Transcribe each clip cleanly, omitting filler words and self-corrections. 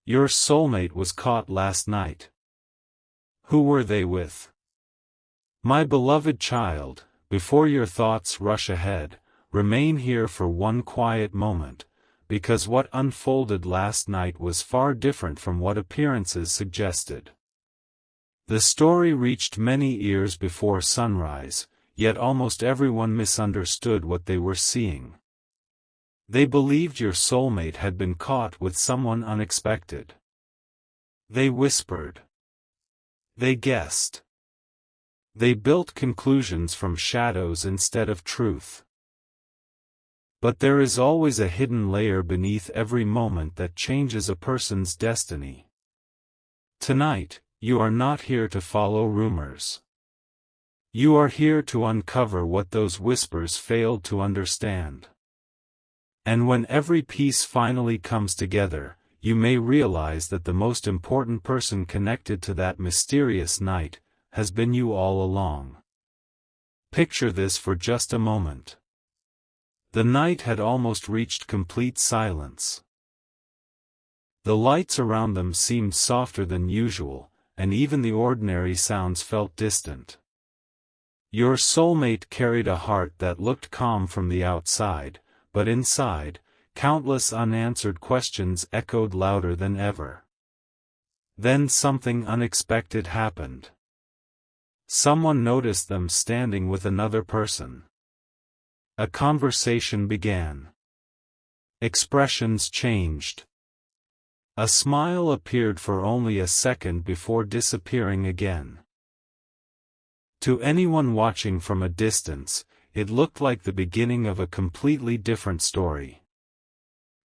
Your soulmate was caught last night. Who were they with? My beloved child, before your thoughts rush ahead, remain here for one quiet moment, because what unfolded last night was far different from what appearances suggested. The story reached many ears before sunrise, yet almost everyone misunderstood what they were seeing. They believed your soulmate had been caught with someone unexpected. They whispered. They guessed. They built conclusions from shadows instead of truth. But there is always a hidden layer beneath every moment that changes a person's destiny. Tonight, you are not here to follow rumors. You are here to uncover what those whispers failed to understand. And when every piece finally comes together, you may realize that the most important person connected to that mysterious night has been you all along. Picture this for just a moment. The night had almost reached complete silence. The lights around them seemed softer than usual, and even the ordinary sounds felt distant. Your soulmate carried a heart that looked calm from the outside, but inside, countless unanswered questions echoed louder than ever. Then something unexpected happened. Someone noticed them standing with another person. A conversation began. Expressions changed. A smile appeared for only a second before disappearing again. To anyone watching from a distance, it looked like the beginning of a completely different story.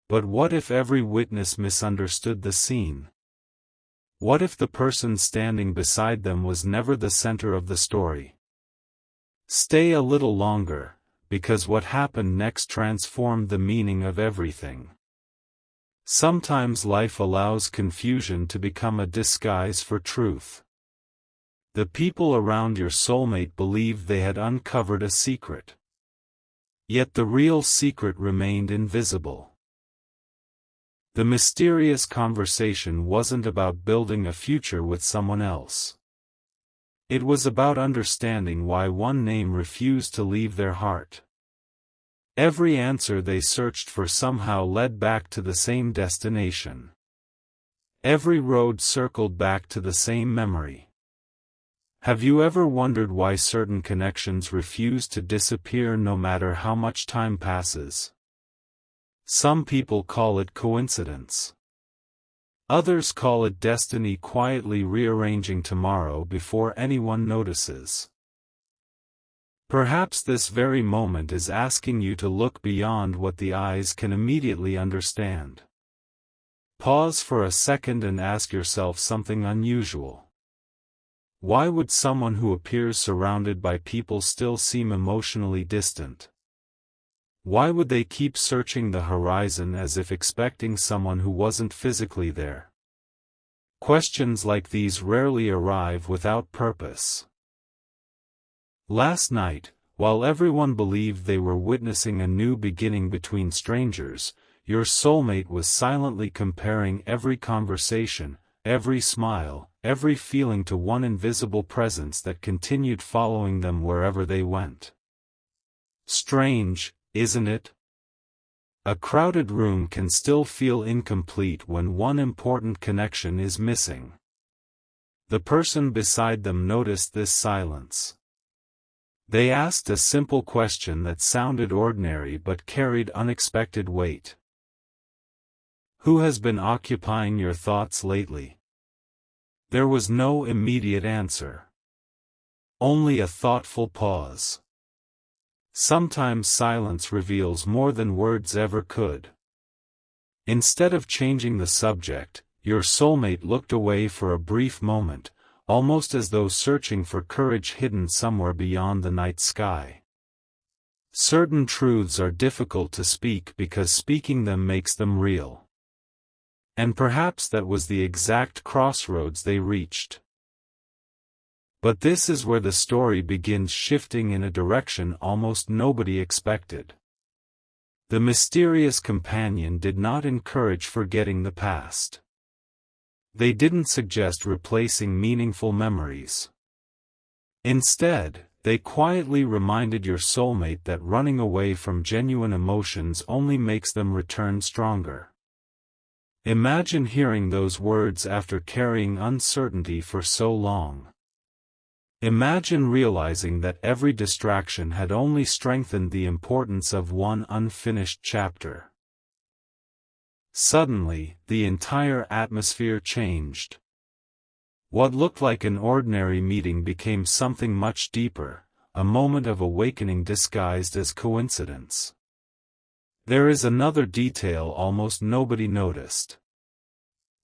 But what if every witness misunderstood the scene? What if the person standing beside them was never the center of the story? Stay a little longer, because what happened next transformed the meaning of everything. Sometimes life allows confusion to become a disguise for truth. The people around your soulmate believed they had uncovered a secret. Yet the real secret remained invisible. The mysterious conversation wasn't about building a future with someone else. It was about understanding why one name refused to leave their heart. Every answer they searched for somehow led back to the same destination. Every road circled back to the same memory. Have you ever wondered why certain connections refuse to disappear no matter how much time passes? Some people call it coincidence. Others call it destiny quietly rearranging tomorrow before anyone notices. Perhaps this very moment is asking you to look beyond what the eyes can immediately understand. Pause for a second and ask yourself something unusual. Why would someone who appears surrounded by people still seem emotionally distant? Why would they keep searching the horizon as if expecting someone who wasn't physically there? Questions like these rarely arrive without purpose. Last night, while everyone believed they were witnessing a new beginning between strangers, your soulmate was silently comparing every conversation, every smile, every feeling to one invisible presence that continued following them wherever they went. Strange, isn't it? A crowded room can still feel incomplete when one important connection is missing. The person beside them noticed this silence. They asked a simple question that sounded ordinary but carried unexpected weight. Who has been occupying your thoughts lately? There was no immediate answer. Only a thoughtful pause. Sometimes silence reveals more than words ever could. Instead of changing the subject, your soulmate looked away for a brief moment, almost as though searching for courage hidden somewhere beyond the night sky. Certain truths are difficult to speak because speaking them makes them real. And perhaps that was the exact crossroads they reached. But this is where the story begins shifting in a direction almost nobody expected. The mysterious companion did not encourage forgetting the past. They didn't suggest replacing meaningful memories. Instead, they quietly reminded your soulmate that running away from genuine emotions only makes them return stronger. Imagine hearing those words after carrying uncertainty for so long. Imagine realizing that every distraction had only strengthened the importance of one unfinished chapter. Suddenly, the entire atmosphere changed. What looked like an ordinary meeting became something much deeper, a moment of awakening disguised as coincidence. There is another detail almost nobody noticed.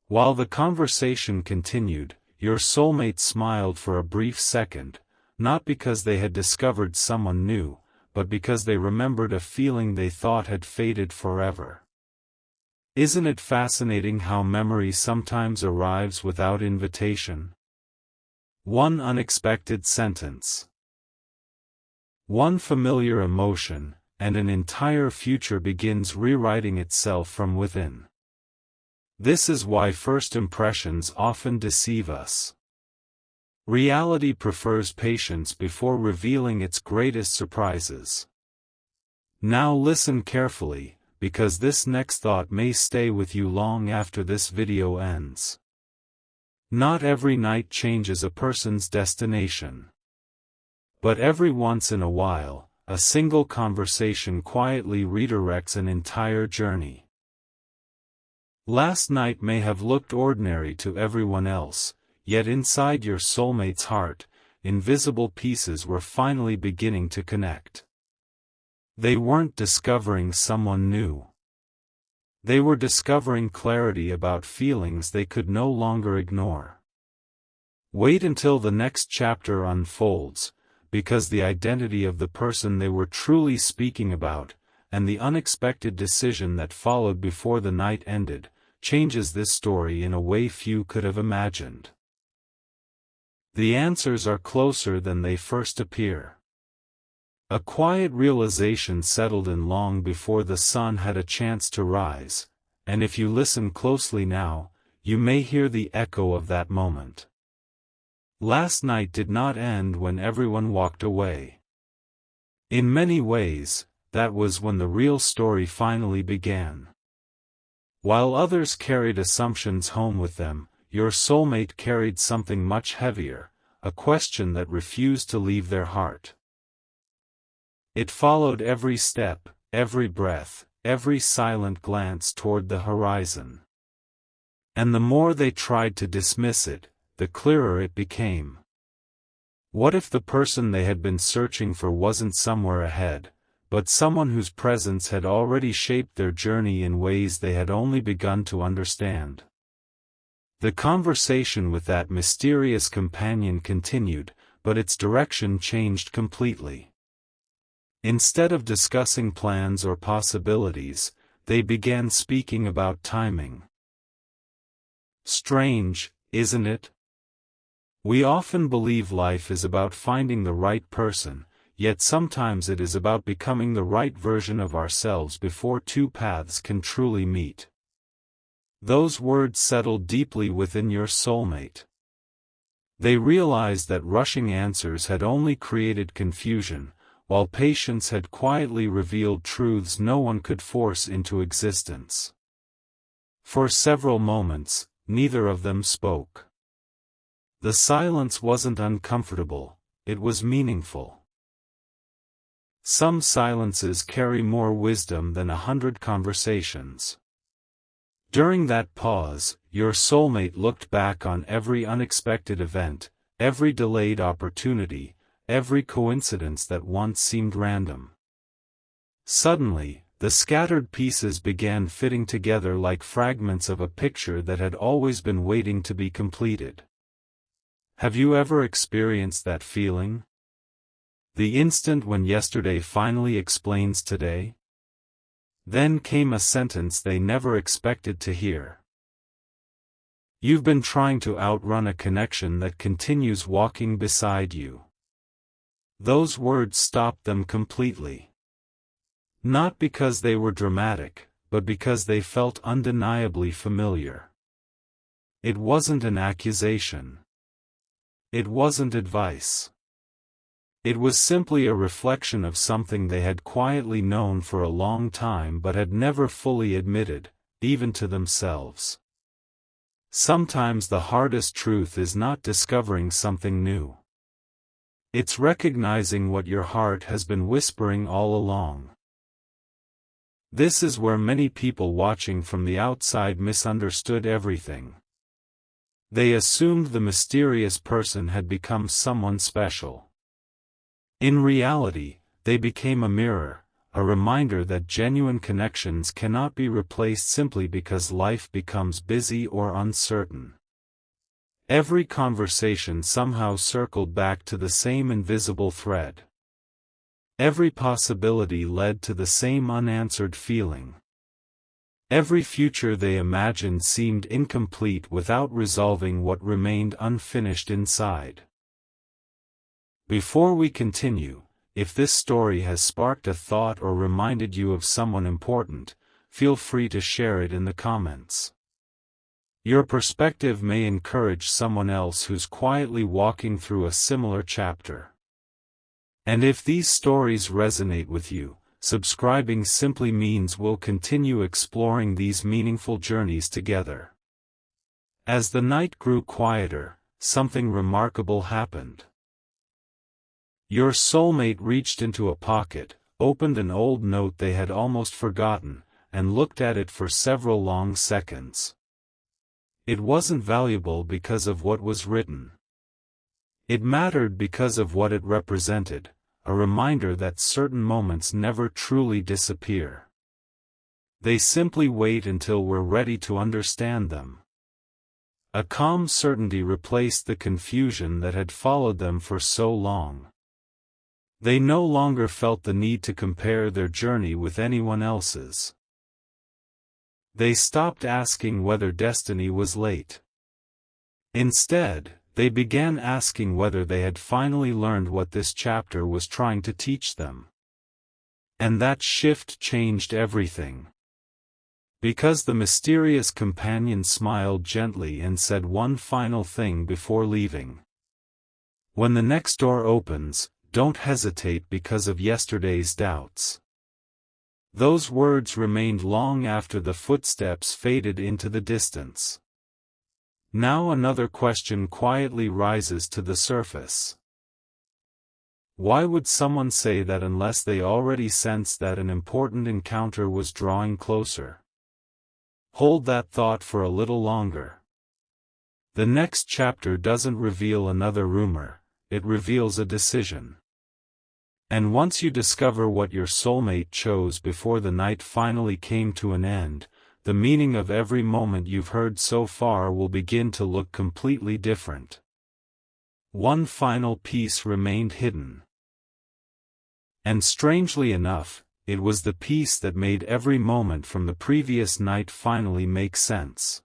While the conversation continued, your soulmate smiled for a brief second, not because they had discovered someone new, but because they remembered a feeling they thought had faded forever. Isn't it fascinating how memory sometimes arrives without invitation? One unexpected sentence, one familiar emotion, and an entire future begins rewriting itself from within. This is why first impressions often deceive us. Reality prefers patience before revealing its greatest surprises. Now listen carefully, because this next thought may stay with you long after this video ends. Not every night changes a person's destination. But every once in a while, a single conversation quietly redirects an entire journey. Last night may have looked ordinary to everyone else, yet inside your soulmate's heart, invisible pieces were finally beginning to connect. They weren't discovering someone new. They were discovering clarity about feelings they could no longer ignore. Wait until the next chapter unfolds, because the identity of the person they were truly speaking about, and the unexpected decision that followed before the night ended, changes this story in a way few could have imagined. The answers are closer than they first appear. A quiet realization settled in long before the sun had a chance to rise, and if you listen closely now, you may hear the echo of that moment. Last night did not end when everyone walked away. In many ways, that was when the real story finally began. While others carried assumptions home with them, your soulmate carried something much heavier, a question that refused to leave their heart. It followed every step, every breath, every silent glance toward the horizon. And the more they tried to dismiss it, the clearer it became. What if the person they had been searching for wasn't somewhere ahead, but someone whose presence had already shaped their journey in ways they had only begun to understand? The conversation with that mysterious companion continued, but its direction changed completely. Instead of discussing plans or possibilities, they began speaking about timing. Strange, isn't it? We often believe life is about finding the right person, yet sometimes it is about becoming the right version of ourselves before two paths can truly meet. Those words settled deeply within your soulmate. They realized that rushing answers had only created confusion, while patience had quietly revealed truths no one could force into existence. For several moments, neither of them spoke. The silence wasn't uncomfortable, it was meaningful. Some silences carry more wisdom than 100 conversations. During that pause, your soulmate looked back on every unexpected event, every delayed opportunity, every coincidence that once seemed random. Suddenly, the scattered pieces began fitting together like fragments of a picture that had always been waiting to be completed. Have you ever experienced that feeling? The instant when yesterday finally explains today? Then came a sentence they never expected to hear. You've been trying to outrun a connection that continues walking beside you. Those words stopped them completely. Not because they were dramatic, but because they felt undeniably familiar. It wasn't an accusation. It wasn't advice. It was simply a reflection of something they had quietly known for a long time but had never fully admitted, even to themselves. Sometimes the hardest truth is not discovering something new. It's recognizing what your heart has been whispering all along. This is where many people watching from the outside misunderstood everything. They assumed the mysterious person had become someone special. In reality, they became a mirror, a reminder that genuine connections cannot be replaced simply because life becomes busy or uncertain. Every conversation somehow circled back to the same invisible thread. Every possibility led to the same unanswered feeling. Every future they imagined seemed incomplete without resolving what remained unfinished inside. Before we continue, if this story has sparked a thought or reminded you of someone important, feel free to share it in the comments. Your perspective may encourage someone else who's quietly walking through a similar chapter. And if these stories resonate with you, subscribing simply means we'll continue exploring these meaningful journeys together. As the night grew quieter, something remarkable happened. Your soulmate reached into a pocket, opened an old note they had almost forgotten, and looked at it for several long seconds. It wasn't valuable because of what was written. It mattered because of what it represented, a reminder that certain moments never truly disappear. They simply wait until we're ready to understand them. A calm certainty replaced the confusion that had followed them for so long. They no longer felt the need to compare their journey with anyone else's. They stopped asking whether destiny was late. Instead, they began asking whether they had finally learned what this chapter was trying to teach them. And that shift changed everything. Because the mysterious companion smiled gently and said one final thing before leaving. When the next door opens, don't hesitate because of yesterday's doubts. Those words remained long after the footsteps faded into the distance. Now another question quietly rises to the surface. Why would someone say that unless they already sensed that an important encounter was drawing closer? Hold that thought for a little longer. The next chapter doesn't reveal another rumor, it reveals a decision. And once you discover what your soulmate chose before the night finally came to an end, the meaning of every moment you've heard so far will begin to look completely different. One final piece remained hidden. And strangely enough, it was the piece that made every moment from the previous night finally make sense.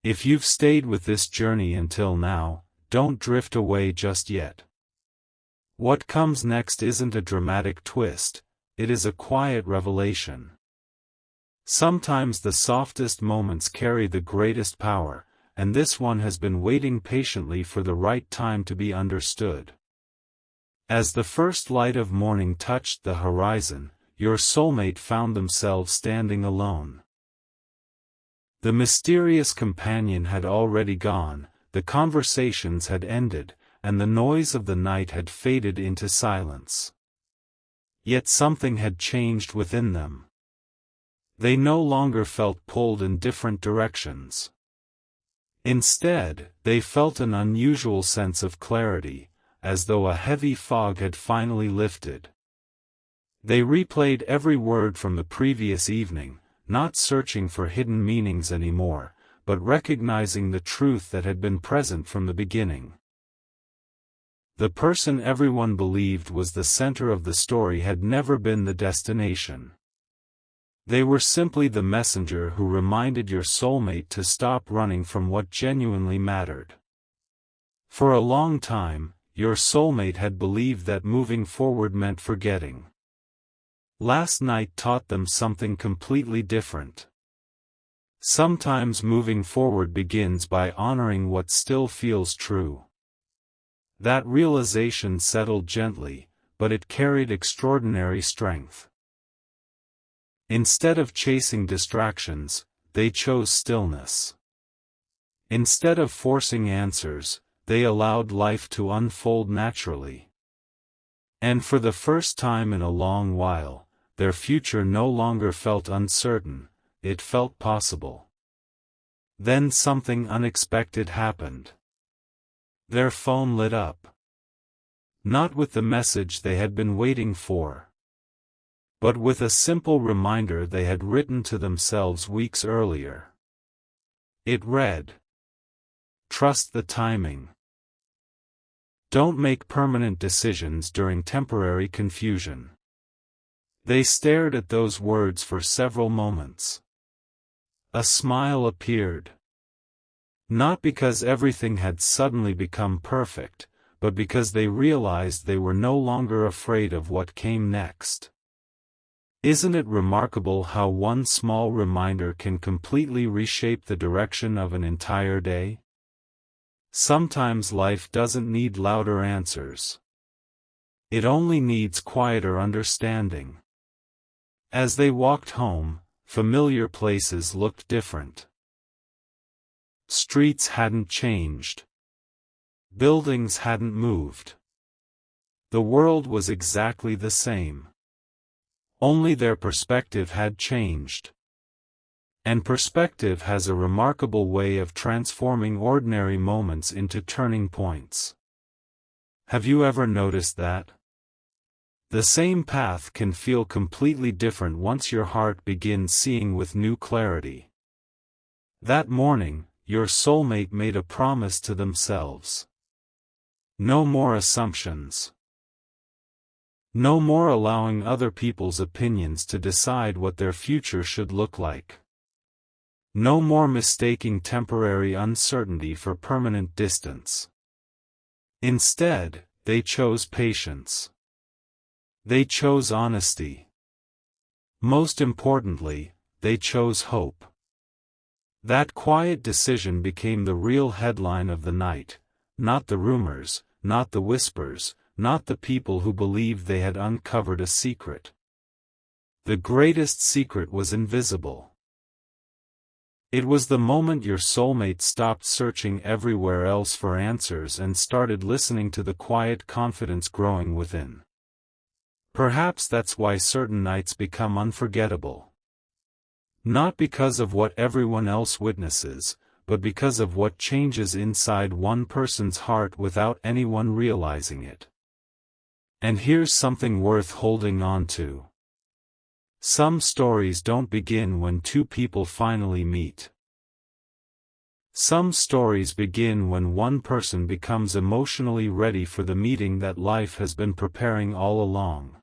If you've stayed with this journey until now, don't drift away just yet. What comes next isn't a dramatic twist, it is a quiet revelation. Sometimes the softest moments carry the greatest power, and this one has been waiting patiently for the right time to be understood. As the first light of morning touched the horizon, your soulmate found themselves standing alone. The mysterious companion had already gone, the conversations had ended, and the noise of the night had faded into silence. Yet something had changed within them. They no longer felt pulled in different directions. Instead, they felt an unusual sense of clarity, as though a heavy fog had finally lifted. They replayed every word from the previous evening, not searching for hidden meanings anymore, but recognizing the truth that had been present from the beginning. The person everyone believed was the center of the story had never been the destination. They were simply the messenger who reminded your soulmate to stop running from what genuinely mattered. For a long time, your soulmate had believed that moving forward meant forgetting. Last night taught them something completely different. Sometimes moving forward begins by honoring what still feels true. That realization settled gently, but it carried extraordinary strength. Instead of chasing distractions, they chose stillness. Instead of forcing answers, they allowed life to unfold naturally. And for the first time in a long while, their future no longer felt uncertain, it felt possible. Then something unexpected happened. Their phone lit up. Not with the message they had been waiting for, but with a simple reminder they had written to themselves weeks earlier. It read, "Trust the timing. Don't make permanent decisions during temporary confusion." They stared at those words for several moments. A smile appeared. Not because everything had suddenly become perfect, but because they realized they were no longer afraid of what came next. Isn't it remarkable how one small reminder can completely reshape the direction of an entire day? Sometimes life doesn't need louder answers. It only needs quieter understanding. As they walked home, familiar places looked different. Streets hadn't changed. Buildings hadn't moved. The world was exactly the same. Only their perspective had changed. And perspective has a remarkable way of transforming ordinary moments into turning points. Have you ever noticed that? The same path can feel completely different once your heart begins seeing with new clarity. That morning, your soulmate made a promise to themselves. No more assumptions. No more allowing other people's opinions to decide what their future should look like. No more mistaking temporary uncertainty for permanent distance. Instead, they chose patience. They chose honesty. Most importantly, they chose hope. That quiet decision became the real headline of the night, not the rumors, not the whispers, not the people who believed they had uncovered a secret. The greatest secret was invisible. It was the moment your soulmate stopped searching everywhere else for answers and started listening to the quiet confidence growing within. Perhaps that's why certain nights become unforgettable. Not because of what everyone else witnesses, but because of what changes inside one person's heart without anyone realizing it. And here's something worth holding on to. Some stories don't begin when two people finally meet. Some stories begin when one person becomes emotionally ready for the meeting that life has been preparing all along.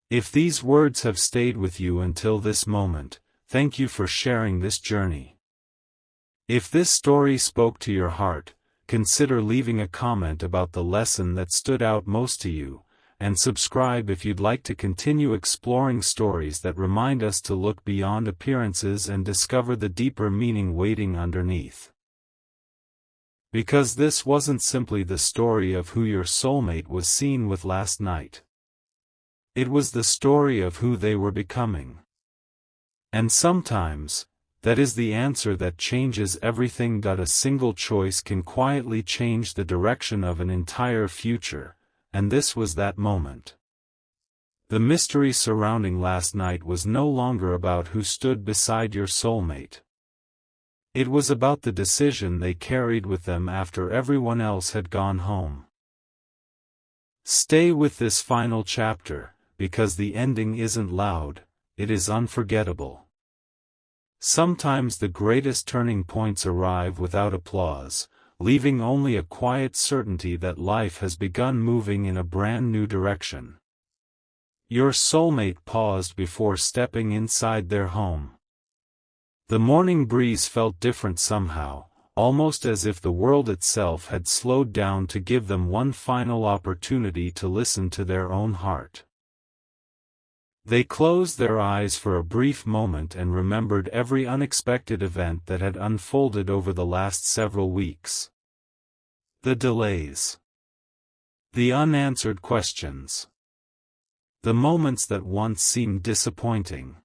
If these words have stayed with you until this moment, thank you for sharing this journey. If this story spoke to your heart, consider leaving a comment about the lesson that stood out most to you, and subscribe if you'd like to continue exploring stories that remind us to look beyond appearances and discover the deeper meaning waiting underneath. Because this wasn't simply the story of who your soulmate was seen with last night. It was the story of who they were becoming. And sometimes, that is the answer that changes everything. A single choice can quietly change the direction of an entire future, and this was that moment. The mystery surrounding last night was no longer about who stood beside your soulmate. It was about the decision they carried with them after everyone else had gone home. Stay with this final chapter, because the ending isn't loud, it is unforgettable. Sometimes the greatest turning points arrive without applause, leaving only a quiet certainty that life has begun moving in a brand new direction. Your soulmate paused before stepping inside their home. The morning breeze felt different somehow, almost as if the world itself had slowed down to give them one final opportunity to listen to their own heart. They closed their eyes for a brief moment and remembered every unexpected event that had unfolded over the last several weeks. The delays. The unanswered questions. The moments that once seemed disappointing.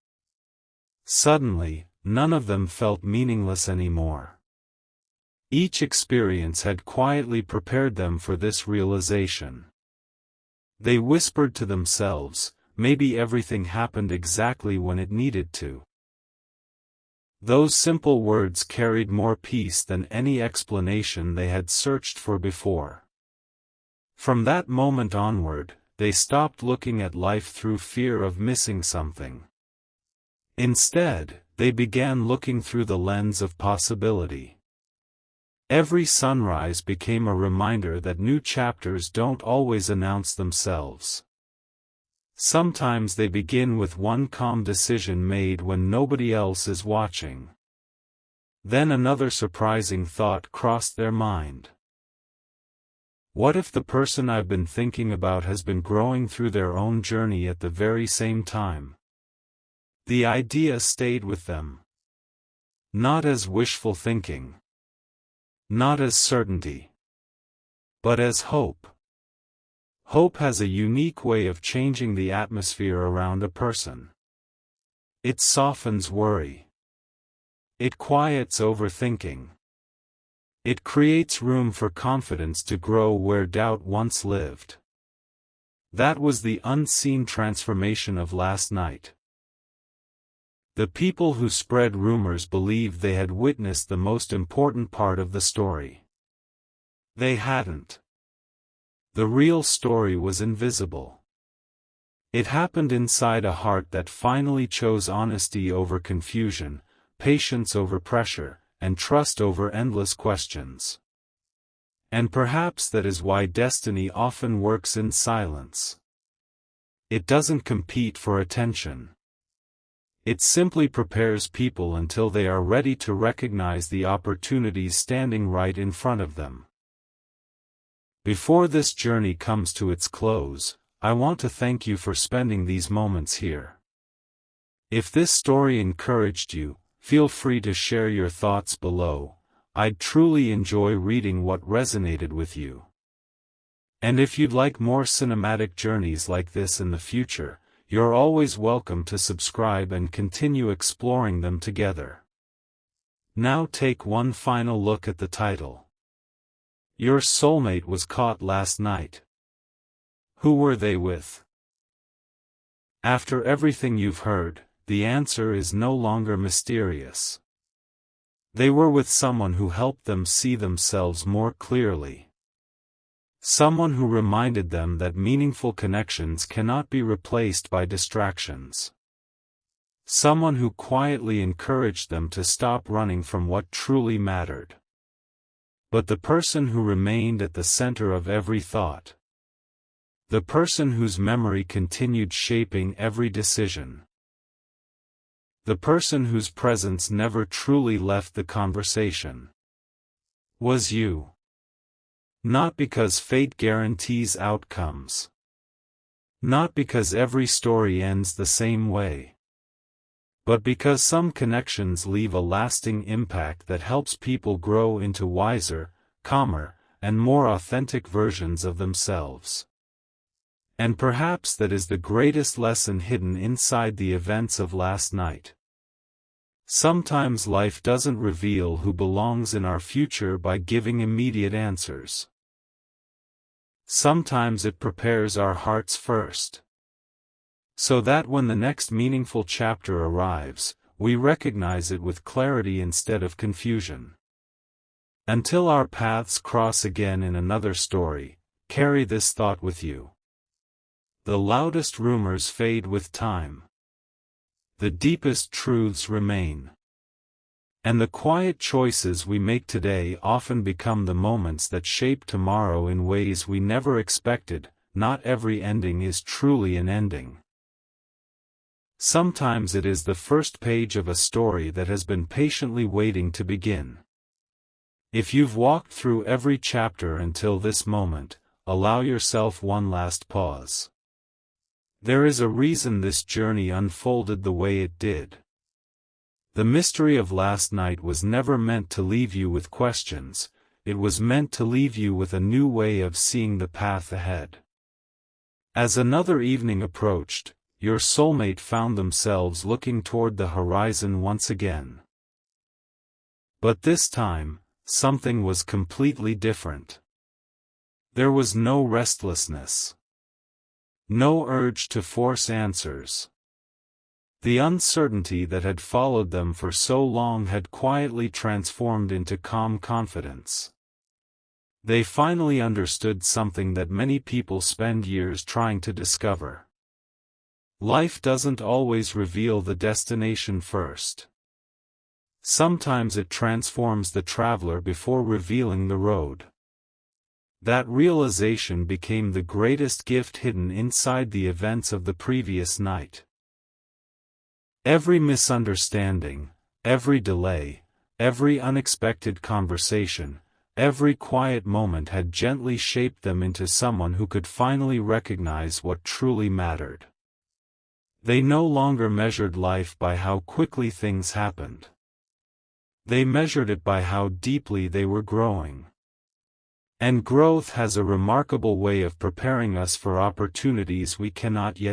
Suddenly, none of them felt meaningless anymore. Each experience had quietly prepared them for this realization. They whispered to themselves, maybe everything happened exactly when it needed to. Those simple words carried more peace than any explanation they had searched for before. From that moment onward, they stopped looking at life through fear of missing something. Instead, they began looking through the lens of possibility. Every sunrise became a reminder that new chapters don't always announce themselves. Sometimes they begin with one calm decision made when nobody else is watching. Then another surprising thought crossed their mind. What if the person I've been thinking about has been growing through their own journey at the very same time? The idea stayed with them. Not as wishful thinking. Not as certainty. But as hope. Hope has a unique way of changing the atmosphere around a person. It softens worry. It quiets overthinking. It creates room for confidence to grow where doubt once lived. That was the unseen transformation of last night. The people who spread rumors believed they had witnessed the most important part of the story. They hadn't. The real story was invisible. It happened inside a heart that finally chose honesty over confusion, patience over pressure, and trust over endless questions. And perhaps that is why destiny often works in silence. It doesn't compete for attention. It simply prepares people until they are ready to recognize the opportunities standing right in front of them. Before this journey comes to its close, I want to thank you for spending these moments here. If this story encouraged you, feel free to share your thoughts below. I'd truly enjoy reading what resonated with you. And if you'd like more cinematic journeys like this in the future, you're always welcome to subscribe and continue exploring them together. Now take one final look at the title. Your soulmate was caught last night. Who were they with? After everything you've heard, the answer is no longer mysterious. They were with someone who helped them see themselves more clearly. Someone who reminded them that meaningful connections cannot be replaced by distractions. Someone who quietly encouraged them to stop running from what truly mattered. But the person who remained at the center of every thought. The person whose memory continued shaping every decision. The person whose presence never truly left the conversation. Was you. Not because fate guarantees outcomes. Not because every story ends the same way. But because some connections leave a lasting impact that helps people grow into wiser, calmer, and more authentic versions of themselves. And perhaps that is the greatest lesson hidden inside the events of last night. Sometimes life doesn't reveal who belongs in our future by giving immediate answers. Sometimes it prepares our hearts first. So that when the next meaningful chapter arrives, we recognize it with clarity instead of confusion. Until our paths cross again in another story, carry this thought with you. The loudest rumors fade with time. The deepest truths remain. And the quiet choices we make today often become the moments that shape tomorrow in ways we never expected. Not every ending is truly an ending. Sometimes it is the first page of a story that has been patiently waiting to begin. If you've walked through every chapter until this moment, allow yourself one last pause. There is a reason this journey unfolded the way it did. The mystery of last night was never meant to leave you with questions, it was meant to leave you with a new way of seeing the path ahead. As another evening approached, your soulmate found themselves looking toward the horizon once again. But this time, something was completely different. There was no restlessness. No urge to force answers. The uncertainty that had followed them for so long had quietly transformed into calm confidence. They finally understood something that many people spend years trying to discover. Life doesn't always reveal the destination first. Sometimes it transforms the traveler before revealing the road. That realization became the greatest gift hidden inside the events of the previous night. Every misunderstanding, every delay, every unexpected conversation, every quiet moment had gently shaped them into someone who could finally recognize what truly mattered. They no longer measured life by how quickly things happened. They measured it by how deeply they were growing. And growth has a remarkable way of preparing us for opportunities we cannot yet